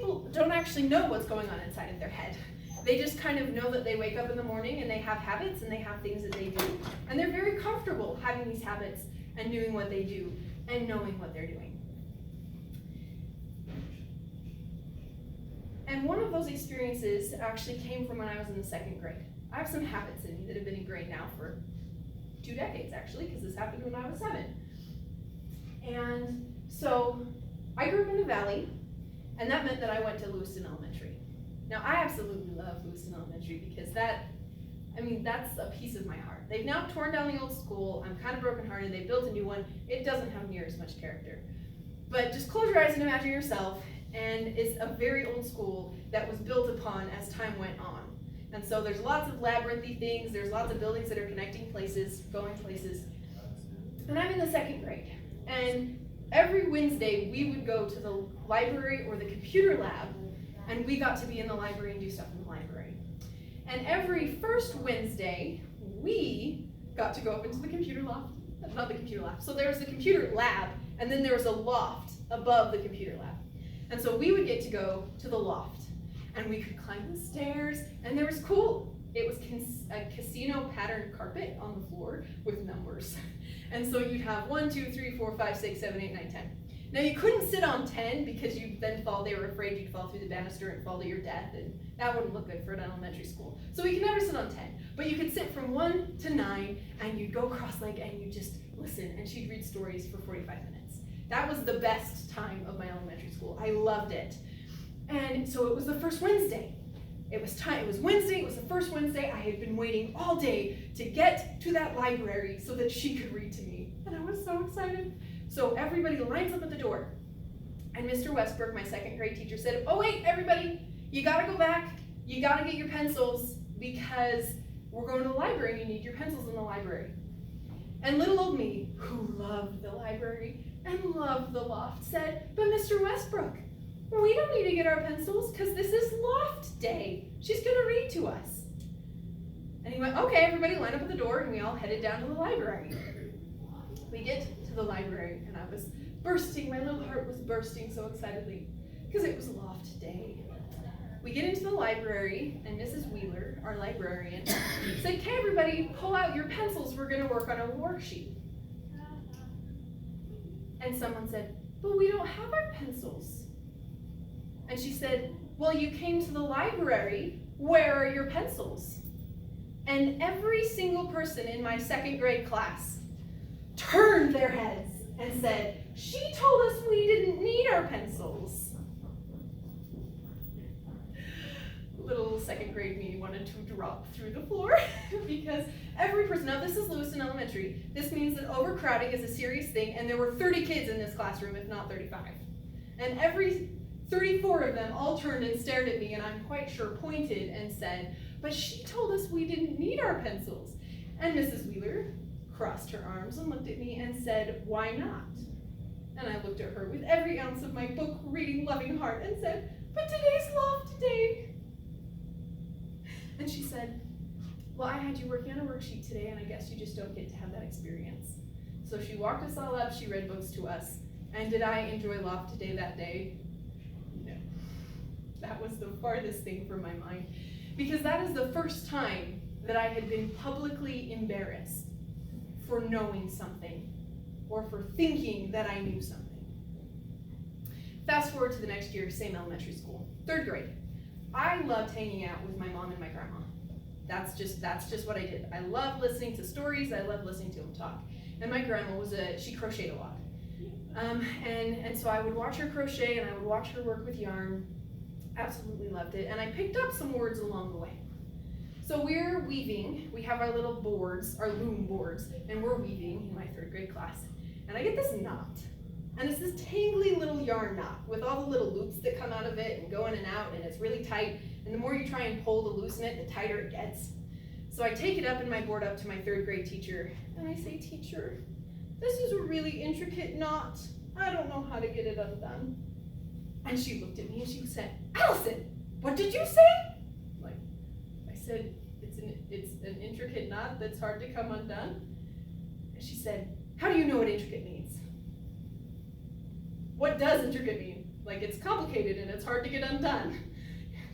people don't actually know what's going on inside of their head. They just kind of know that they wake up in the morning and they have habits and they have things that they do. And they're very comfortable having these habits and doing what they do and knowing what they're doing. And one of those experiences actually came from when I was in the 2nd grade. I have some habits in me that have been ingrained now for 2 decades, actually, because this happened when I was 7. And so I grew up in the valley, and that meant that I went to Lewiston Elementary. Now, I absolutely love Lewiston Elementary because that's a piece of my heart. They've now torn down the old school. I'm kind of brokenhearted. They built a new one. It doesn't have near as much character. But just close your eyes and imagine yourself, and it's a very old school that was built upon as time went on. And so there's lots of labyrinthy things. There's lots of buildings that are connecting places, going places. And I'm in the 2nd grade. And every Wednesday, we would go to the library or the computer lab, and we got to be in the library and do stuff in the library. And every first Wednesday, we got to go up into the computer loft. Not the computer loft. So there was the computer lab, and then there was a loft above the computer lab. And so we would get to go to the loft, and we could climb the stairs, and there was cool. It was a casino patterned carpet on the floor with numbers. And so you'd have 1, 2, 3, 4, 5, 6, 7, 8, 9, 10. Now you couldn't sit on 10 because you'd then fall. They were afraid you'd fall through the banister and fall to your death, and that wouldn't look good for an elementary school. So we could never sit on 10, but you could sit from 1 to 9, and you'd go cross-legged and you just listen, and she'd read stories for 45 minutes. That was the best time of my elementary school. I loved it. And so it was the first Wednesday. It was Wednesday, it was the first Wednesday. I had been waiting all day to get to that library so that she could read to me. And I was so excited. So everybody lines up at the door. And Mr. Westbrook, my 2nd grade teacher, said, "Oh wait, everybody, you gotta go back. You gotta get your pencils because we're going to the library and you need your pencils in the library." And little old me, who loved the library and loved the loft, said, "But Mr. Westbrook, we don't need to get our pencils because this is loft day. She's going to read to us." And he went, "Okay, everybody line up at the door," and we all headed down to the library. We get to the library, and I was bursting. My little heart was bursting so excitedly because it was loft day. We get into the library, and Mrs. Wheeler, our librarian, said, "Okay, everybody, pull out your pencils. We're going to work on a worksheet." And someone said, "But we don't have our pencils." And she said, "Well, you came to the library. Where are your pencils?" And every single person in my 2nd grade class turned their heads and said, "She told us we didn't need our pencils." Little 2nd grade me wanted to drop through the floor because every person, now this is Lewiston Elementary. This means that overcrowding is a serious thing, and there were 30 kids in this classroom, if not 35. And every 34 of them all turned and stared at me, and I'm quite sure pointed and said, "But she told us we didn't need our pencils." And Mrs. Wheeler crossed her arms and looked at me and said, "Why not?" And I looked at her with every ounce of my book reading loving heart and said, "But today's loft day." And she said, "Well, I had you working on a worksheet today, and I guess you just don't get to have that experience." So she walked us all up, she read books to us. And did I enjoy loft day that day? No. That was the farthest thing from my mind, because that is the first time that I had been publicly embarrassed for knowing something or for thinking that I knew something. Fast forward to the next year, same elementary school, 3rd grade. I loved hanging out with my mom and my grandma. That's just what I did. I loved listening to stories. I loved listening to them talk. And my grandma she crocheted a lot. And so I would watch her crochet and I would watch her work with yarn. Absolutely loved it. And I picked up some words along the way. So we're weaving. We have our little boards, our loom boards, and we're weaving in my 3rd grade class. And I get this knot. And it's this tangly little yarn knot with all the little loops that come out of it and go in and out, and it's really tight. And the more you try and pull to loosen it, the tighter it gets. So I take it up in my board up to my 3rd grade teacher, and I say, "Teacher, this is a really intricate knot. I don't know how to get it undone." And she looked at me and she said, "Allison, what did you say?" I said, it's an intricate knot that's hard to come undone. And she said, "How do you know what intricate means?" "What does intricate mean?" Like, it's complicated and it's hard to get undone.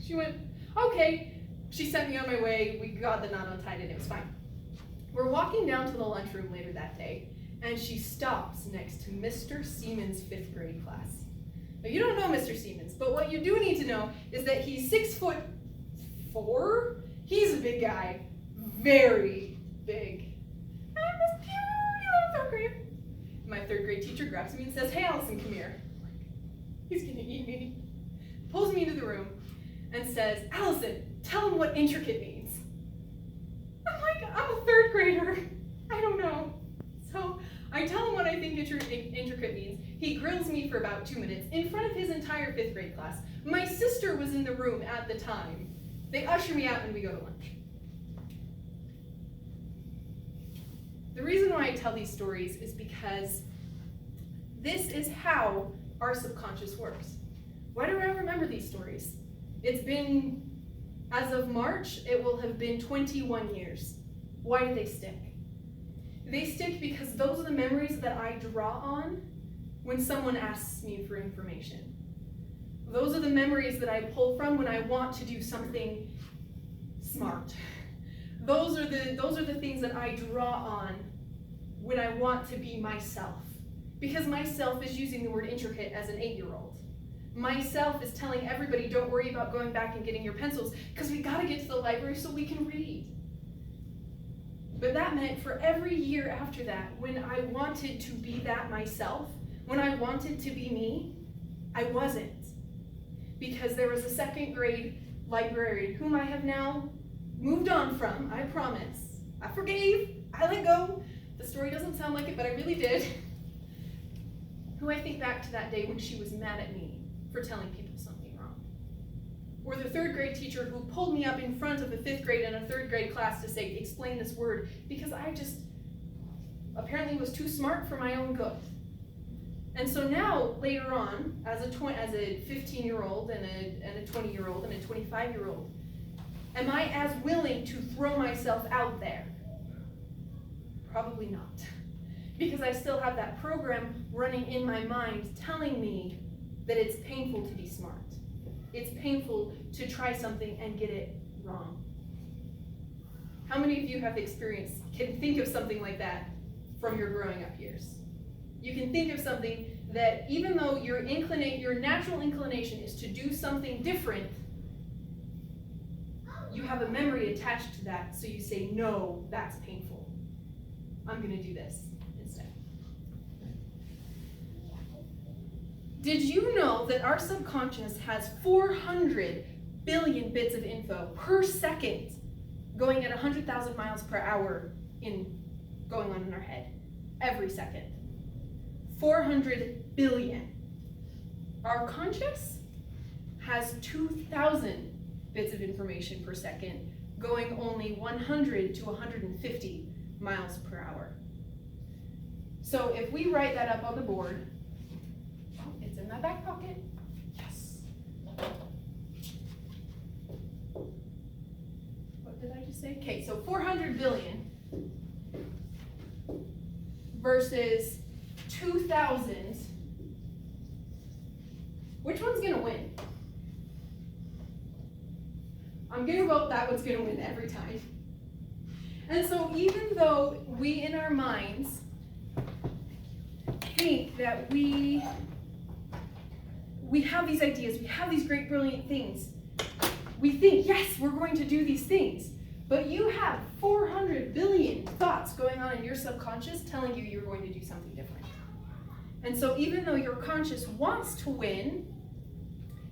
She went, okay. She sent me on my way. We got the knot untied and it was fine. We're walking down to the lunchroom later that day, and she stops next to Mr. Seaman's 5th grade class. Now, you don't know Mr. Seamans, but what you do need to know is that he's 6'4". He's a big guy, very big. I'm this cute little 3rd grader. My 3rd grade teacher grabs me and says, "Hey, Allison, come here." He's gonna eat me. Pulls me into the room and says, "Allison, tell him what intricate means." I'm like, I'm a 3rd grader. I don't know. So I tell him what I think intricate means. He grills me for about 2 minutes in front of his entire 5th grade class. My sister was in the room at the time. They usher me out and we go to lunch. The reason why I tell these stories is because this is how our subconscious works. Why do I remember these stories? It's been, as of March, it will have been 21 years. Why do they stick? They stick because those are the memories that I draw on when someone asks me for information. Those are the memories that I pull from when I want to do something smart. Those are the things that I draw on when I want to be myself. Because myself is using the word intricate as an 8-year-old. Myself is telling everybody, don't worry about going back and getting your pencils, because we gotta get to the library so we can read. But that meant for every year after that, when I wanted to be that myself, when I wanted to be me, I wasn't. Because there was a 2nd grade librarian whom I have now moved on from, I promise. I forgave, I let go. The story doesn't sound like it, but I really did. Who I think back to that day when she was mad at me for telling people something wrong. Or the 3rd grade teacher who pulled me up in front of a 5th grade and a 3rd grade class to say, explain this word, because I just apparently was too smart for my own good. And so now, later on, as a 15-year-old and a 20-year-old and a 25-year-old, am I as willing to throw myself out there? Probably not. Because I still have that program running in my mind telling me that it's painful to be smart. It's painful to try something and get it wrong. How many of you have can think of something like that from your growing up years? You can think of something that even though your natural inclination is to do something different, you have a memory attached to that, so you say, no, that's painful. I'm gonna do this instead. Did you know that our subconscious has 400 billion bits of info per second going at 100,000 miles per hour going on in our head every second? 400 billion. Our conscious has 2,000 bits of information per second going only 100 to 150 miles per hour. So if we write that up on the board, it's in my back pocket. Yes. What did I just say? Okay, so 400 billion versus 2,000. Which one's gonna win? I'm gonna vote that one's gonna win every time. And so even though we in our minds think that we have these ideas, we have these great brilliant things, we think, yes, we're going to do these things, but you have 400 billion thoughts going on in your subconscious telling you you're going to do something different. And so even though your conscious wants to win,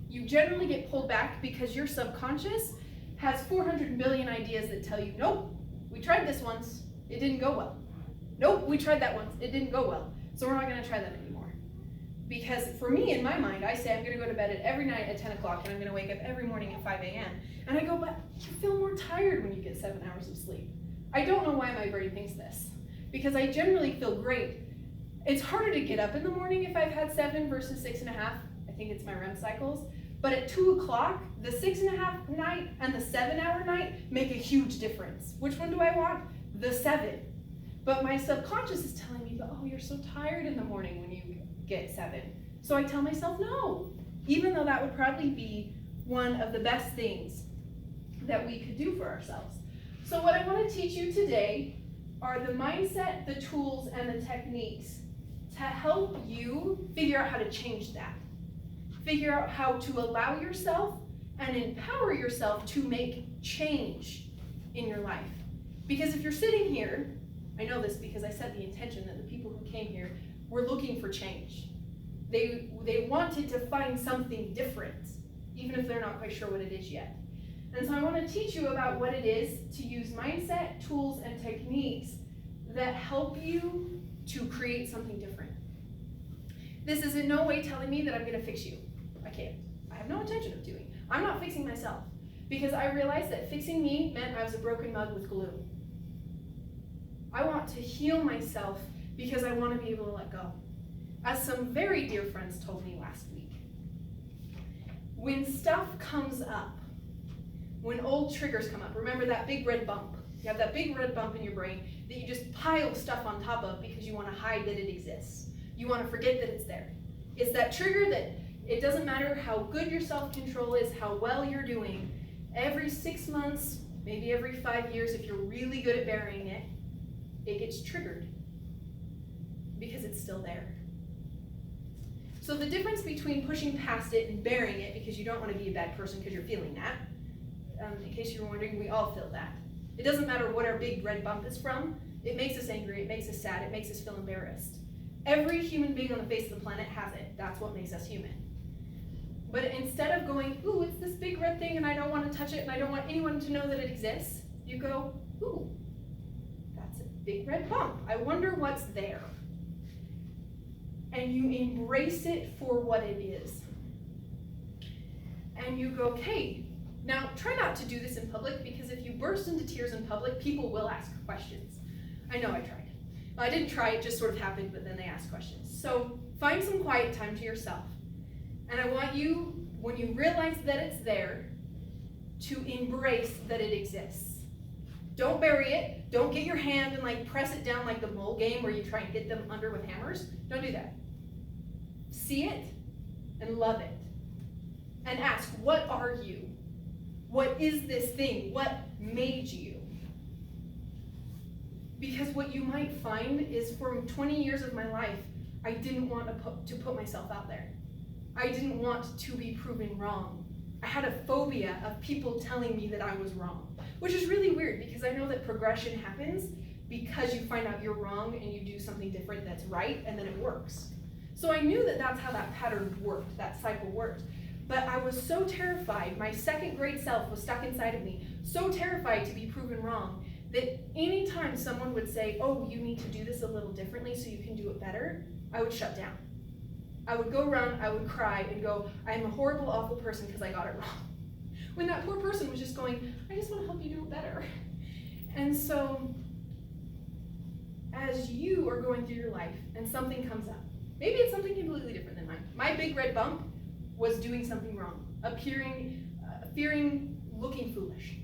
you generally get pulled back because your subconscious has 400 billion ideas that tell you, nope, we tried this once, it didn't go well. Nope, we tried that once, it didn't go well. So we're not gonna try that anymore. Because for me, in my mind, I say I'm gonna go to bed every night at 10 o'clock and I'm gonna wake up every morning at 5 a.m. And I go, but you feel more tired when you get 7 hours of sleep. I don't know why my brain thinks this, because I generally feel great. It's harder to get up in the morning if I've had 7 versus 6.5. I think it's my REM cycles. But at 2 o'clock, the 6.5 night and the 7-hour night make a huge difference. Which one do I want? The 7. But my subconscious is telling me, oh, you're so tired in the morning when you get 7. So I tell myself, no, even though that would probably be one of the best things that we could do for ourselves. So what I want to teach you today are the mindset, the tools, and the techniques to help you figure out how to change that. Figure out how to allow yourself and empower yourself to make change in your life. Because if you're sitting here, I know this because I set the intention that the people who came here were looking for change. They wanted to find something different, even if they're not quite sure what it is yet. And so I want to teach you about what it is to use mindset, tools, and techniques that help you to create something different. This is in no way telling me that I'm going to fix you. I can't. I have no intention of doing. I'm not fixing myself because I realized that fixing me meant I was a broken mug with glue. I want to heal myself because I want to be able to let go. As some very dear friends told me last week, when stuff comes up, when old triggers come up, remember that big red bump. You have that big red bump in your brain that you just pile stuff on top of because you want to hide that it exists. You want to forget that it's there. It's that trigger that it doesn't matter how good your self-control is, how well you're doing, every 6 months, maybe every 5 years, if you're really good at burying it, it gets triggered because it's still there. So the difference between pushing past it and burying it because you don't want to be a bad person because you're feeling that, in case you were wondering, we all feel that. It doesn't matter what our big red bump is from. It makes us angry, it makes us sad, it makes us feel embarrassed. Every human being on the face of the planet has it. That's what makes us human. But instead of going, ooh, it's this big red thing and I don't want to touch it and I don't want anyone to know that it exists, you go, ooh, that's a big red bump. I wonder what's there. And you embrace it for what it is. And you go, okay, now try not to do this in public because if you burst into tears in public, people will ask questions. I know I tried. Well, I didn't try, it just sort of happened, but then they asked questions. So find some quiet time to yourself. And I want you, when you realize that it's there, to embrace that it exists. Don't bury it. Don't get your hand and like press it down like the mole game where you try and hit them under with hammers. Don't do that. See it and love it. And ask, what are you? What is this thing? What made you? Because what you might find is for 20 years of my life, I didn't want to put myself out there. I didn't want to be proven wrong. I had a phobia of people telling me that I was wrong, which is really weird because I know that progression happens because you find out you're wrong and you do something different that's right and then it works. So I knew that that's how that pattern worked, that cycle worked. But I was so terrified, my second grade self was stuck inside of me, so terrified to be proven wrong, that anytime someone would say, oh, you need to do this a little differently so you can do it better, I would shut down. I would go around, I would cry and go, I'm a horrible, awful person because I got it wrong. When that poor person was just going, I just want to help you do it better. And so, as you are going through your life and something comes up, maybe it's something completely different than mine. My big red bump was doing something wrong, fearing looking foolish.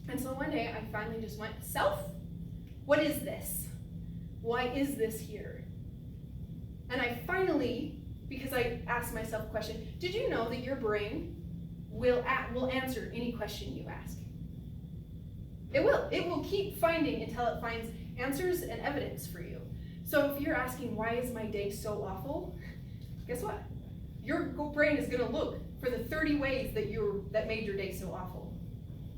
And so one day I finally just went, self, what is this? Why is this here? And I finally, because I asked myself a question, did you know that your brain will answer any question you ask? It will. It will keep finding until it finds answers and evidence for you. So if you're asking, why is my day so awful? Guess what? Your brain is going to look for the 30 ways that made your day so awful.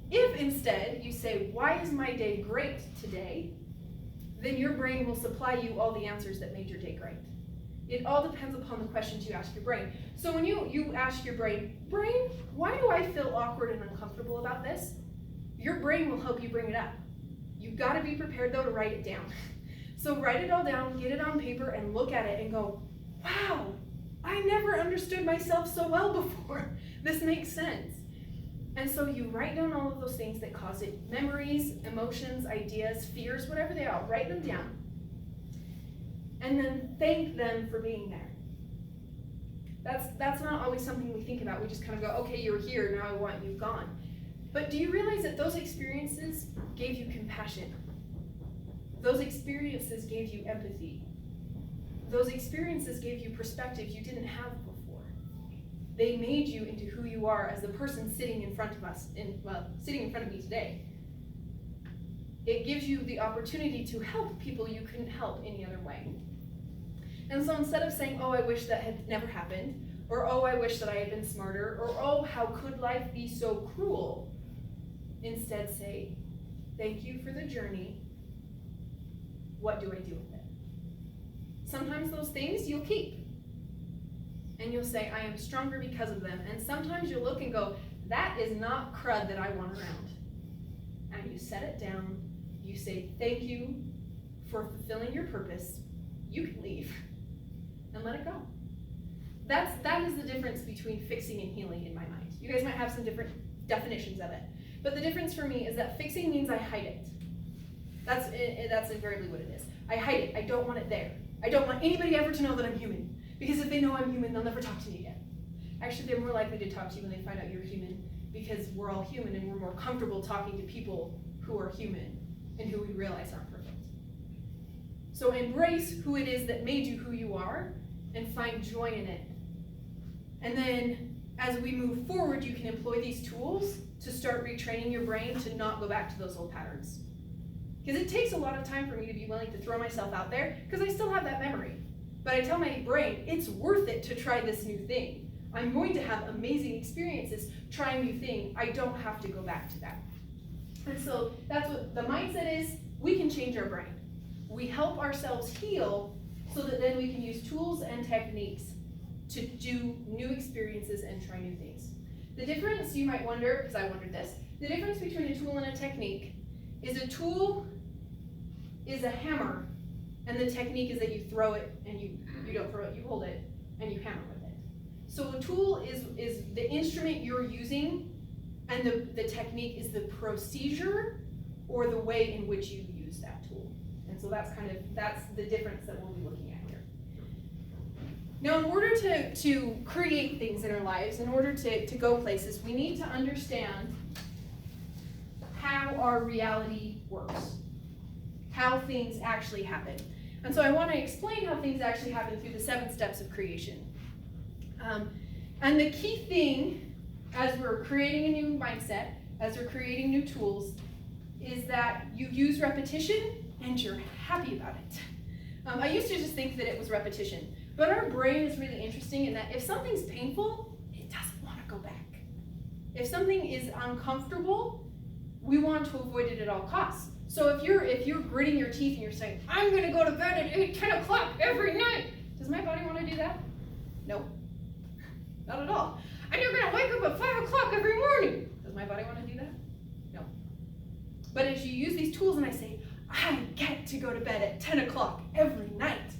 If instead you say, why is my day great today? Then your brain will supply you all the answers that made your day great. It all depends upon the questions you ask your brain. So when you ask your brain, why do I feel awkward and uncomfortable about this? Your brain will help you bring it up. You've got to be prepared though to write it down. So write it all down, get it on paper, and look at it and go, wow, I never understood myself so well before. This makes sense. And so you write down all of those things that cause it, memories, emotions, ideas, fears, whatever they are, write them down. And then thank them for being there. That's not always something we think about. We just kind of go, okay, you're here, now I want you gone. But do you realize that those experiences gave you compassion? Those experiences gave you empathy. Those experiences gave you perspective you didn't have before. they made you into who you are as the person sitting in front of us, sitting in front of me today. It gives you the opportunity to help people you couldn't help any other way. And so instead of saying, oh, I wish that had never happened, or oh, I wish that I had been smarter, or oh, how could life be so cruel, instead say, thank you for the journey. What do I do with it? Sometimes those things you'll keep. And you'll say, I am stronger because of them. And sometimes you'll look and go, that is not crud that I want around. And you set it down. You say, thank you for fulfilling your purpose. You can leave and let it go. That is the difference between fixing and healing in my mind. You guys might have some different definitions of it. But the difference for me is that fixing means I hide it. That's invariably what it is. I hide it. I don't want it there. I don't want anybody ever to know that I'm human. Because if they know I'm human, they'll never talk to me again. Actually, they're more likely to talk to you when they find out you're human, because we're all human and we're more comfortable talking to people who are human and who we realize aren't perfect. So embrace who it is that made you who you are and find joy in it. And then as we move forward, you can employ these tools to start retraining your brain to not go back to those old patterns. Because it takes a lot of time for me to be willing to throw myself out there, because I still have that memory. But I tell my brain, it's worth it to try this new thing. I'm going to have amazing experiences trying new things. I don't have to go back to that. And so that's what the mindset is. We can change our brain. We help ourselves heal so that then we can use tools and techniques to do new experiences and try new things. The difference, you might wonder, because I wondered this, the difference between a tool and a technique is a tool is a hammer, and the technique is that you throw it and you don't throw it, you hold it and you hammer with it. So a tool is the instrument you're using, and the technique is the procedure or the way in which you use that tool. And so that's the difference that we'll be looking at here. Now, in order to create things in our lives, in order to go places, we need to understand how our reality works, how things actually happen. And so I want to explain how things actually happen through the 7 steps of creation. And the key thing, as we're creating a new mindset, as we're creating new tools, is that you use repetition and you're happy about it. I used to just think that it was repetition, but our brain is really interesting in that if something's painful, it doesn't want to go back. If something is uncomfortable, we want to avoid it at all costs. So if you're gritting your teeth and you're saying, I'm going to go to bed at 10 o'clock every night, does my body want to do that? No, not at all. And you're going to wake up at 5 o'clock every morning. Does my body want to do that? No. But as you use these tools and I say, I get to go to bed at 10 o'clock every night,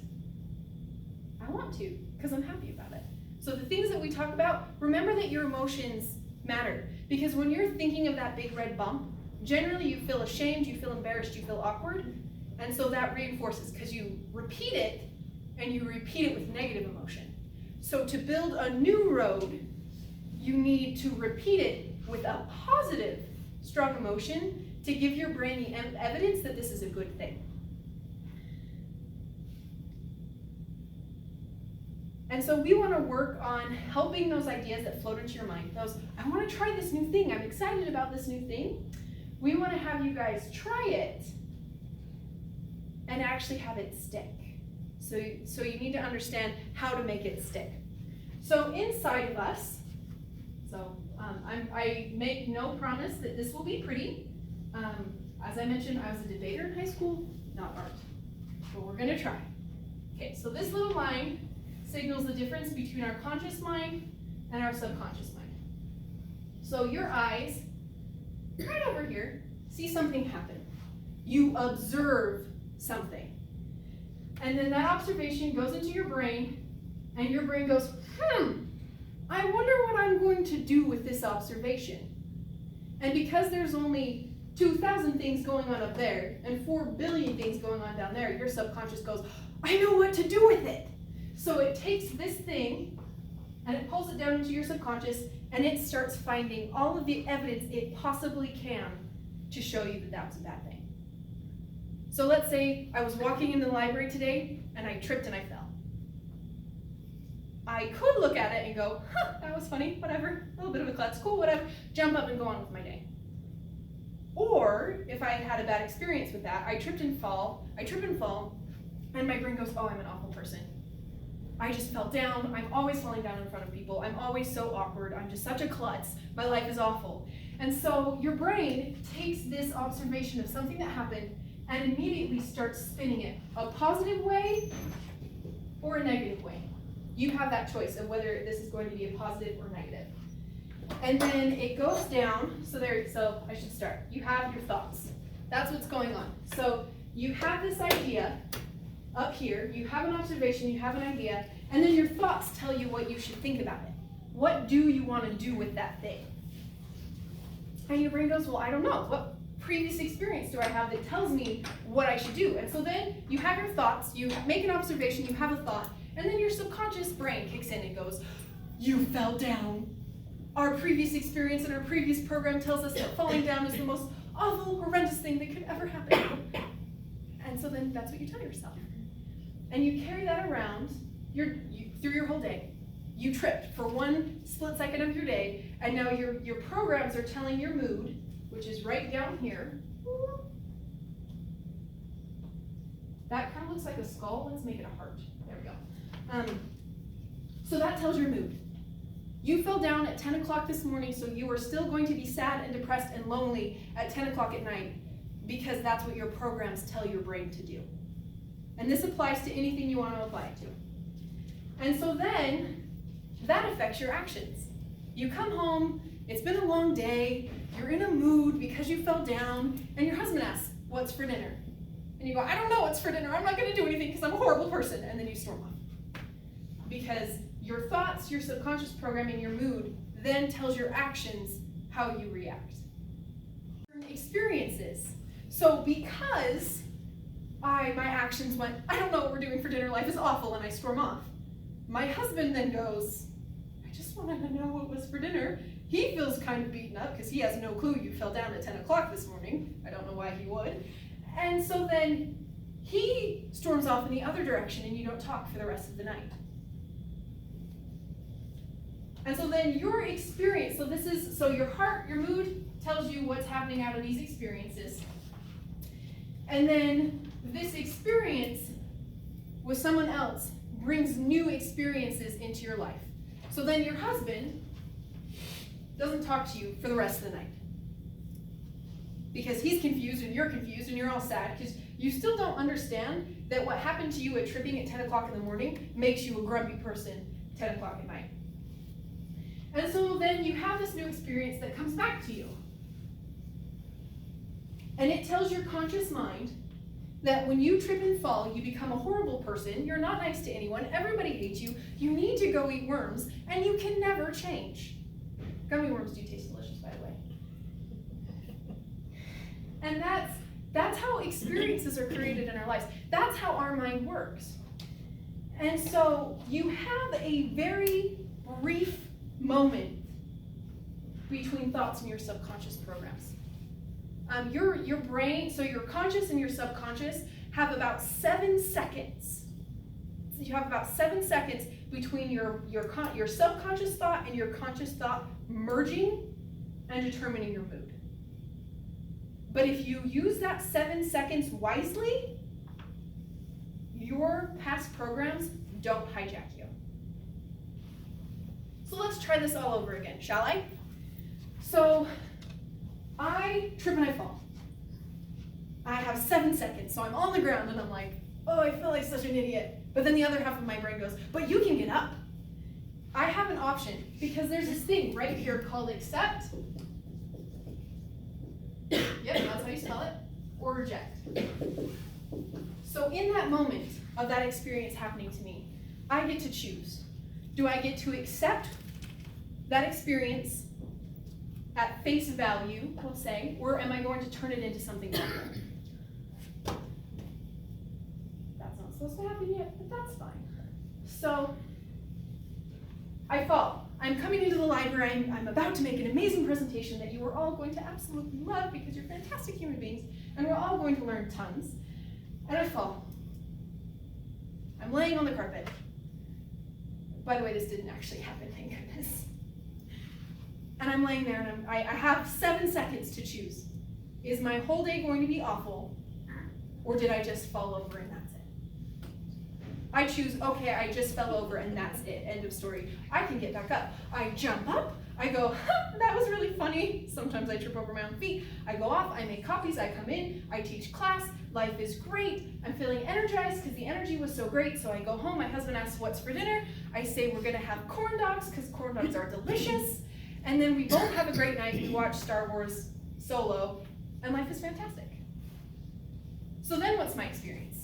I want to, because I'm happy about it. So the things that we talk about, remember that your emotions matter. Because when you're thinking of that big red bump, generally you feel ashamed, you feel embarrassed, you feel awkward, and so that reinforces, because you repeat it, and you repeat it with negative emotion. So to build a new road, you need to repeat it with a positive, strong emotion to give your brain the evidence that this is a good thing. And so we want to work on helping those ideas that float into your mind. Those, I want to try this new thing, I'm excited about this new thing. We want to have you guys try it and actually have it stick. So you need to understand how to make it stick. So inside of us, I make no promise that this will be pretty. As I mentioned, I was a debater in high school, not art. But we're going to try. Okay, so this little line signals the difference between our conscious mind and our subconscious mind. So your eyes, right over here, see something happen. You observe something. And then that observation goes into your brain, and your brain goes, I wonder what I'm going to do with this observation. And because there's only 2,000 things going on up there and 4 billion things going on down there, your subconscious goes, I know what to do with it. So it takes this thing and it pulls it down into your subconscious, and it starts finding all of the evidence it possibly can to show you that that's a bad thing. So let's say I was walking in the library today and I tripped and I fell. I could look at it and go, huh, that was funny, whatever, a little bit of a klutz, cool, whatever, jump up and go on with my day. Or if I had a bad experience with that, I trip and fall, and my brain goes, oh, I'm an awful person. I just fell down, I'm always falling down in front of people, I'm always so awkward, I'm just such a klutz, my life is awful. And so your brain takes this observation of something that happened and immediately starts spinning it a positive way or a negative way. You have that choice of whether this is going to be a positive or negative. And then it goes down, so I should start. You have your thoughts. That's what's going on. So you have this idea up here, you have an observation, you have an idea, and then your thoughts tell you what you should think about it. What do you want to do with that thing? And your brain goes, well, I don't know. What previous experience do I have that tells me what I should do? And so then you have your thoughts, you make an observation, you have a thought, and then your subconscious brain kicks in and goes, you fell down. Our previous experience and our previous program tells us that falling down is the most awful, horrendous thing that could ever happen. And so then that's what you tell yourself. And you carry that around through your whole day. You tripped for one split second of your day, and now your programs are telling your mood, which is right down here. That kind of looks like a skull. Let's make it a heart. There we go. So that tells your mood. You fell down at 10 o'clock this morning, so you are still going to be sad and depressed and lonely at 10 o'clock at night, because that's what your programs tell your brain to do. And this applies to anything you want to apply it to. And so then, that affects your actions. You come home, it's been a long day, you're in a mood because you fell down, and your husband asks, what's for dinner? And you go, I don't know what's for dinner, I'm not going to do anything because I'm a horrible person, and then you storm off. Because your thoughts, your subconscious programming, your mood, then tells your actions how you react. Experiences. So because my actions went, I don't know what we're doing for dinner, life is awful, and I storm off. My husband then goes, I just wanted to know what was for dinner. He feels kind of beaten up because he has no clue you fell down at 10 o'clock this morning. I don't know why he would. And so then he storms off in the other direction and you don't talk for the rest of the night. And so then your experience, so your heart, your mood tells you what's happening out of these experiences. And then this experience with someone else brings new experiences into your life. So then your husband doesn't talk to you for the rest of the night. Because he's confused and you're all sad because you still don't understand that what happened to you at tripping at 10 o'clock in the morning makes you a grumpy person 10 o'clock at night. And so then you have this new experience that comes back to you. And it tells your conscious mind that when you trip and fall, you become a horrible person, you're not nice to anyone, everybody hates you, you need to go eat worms, and you can never change. Gummy worms do taste delicious, by the way. And that's how experiences are created in our lives. That's how our mind works. And so you have a very brief moment between thoughts and your subconscious programs. Your brain, so your conscious and your subconscious have about 7 seconds. So you have about 7 seconds between your subconscious thought and your conscious thought merging and determining your mood. But if you use that 7 seconds wisely, your past programs don't hijack you. So let's try this all over again, shall I? So I trip and I fall. I have 7 seconds, so I'm on the ground and I'm like, oh, I feel like such an idiot. But then the other half of my brain goes, but you can get up. I have an option because there's this thing right here called accept. Yep, that's how you spell it. Or reject. So in that moment of that experience happening to me, I get to choose. Do I get to accept that experience at face value, we'll say, or am I going to turn it into something different? That's not supposed to happen yet, but that's fine. So, I fall. I'm coming into the library, I'm about to make an amazing presentation that you are all going to absolutely love because you're fantastic human beings, and we're all going to learn tons. And I fall. I'm laying on the carpet. By the way, this didn't actually happen, thank goodness. And I'm laying there and I have 7 seconds to choose. Is my whole day going to be awful, or did I just fall over and that's it? I choose, okay, I just fell over and that's it, end of story. I can get back up. I jump up, I go, that was really funny. Sometimes I trip over my own feet. I go off, I make copies, I come in, I teach class, life is great. I'm feeling energized because the energy was so great, so I go home, my husband asks what's for dinner. I say we're gonna have corn dogs because corn dogs are delicious. And then we both have a great night, we watch Star Wars Solo, and life is fantastic. So then what's my experience?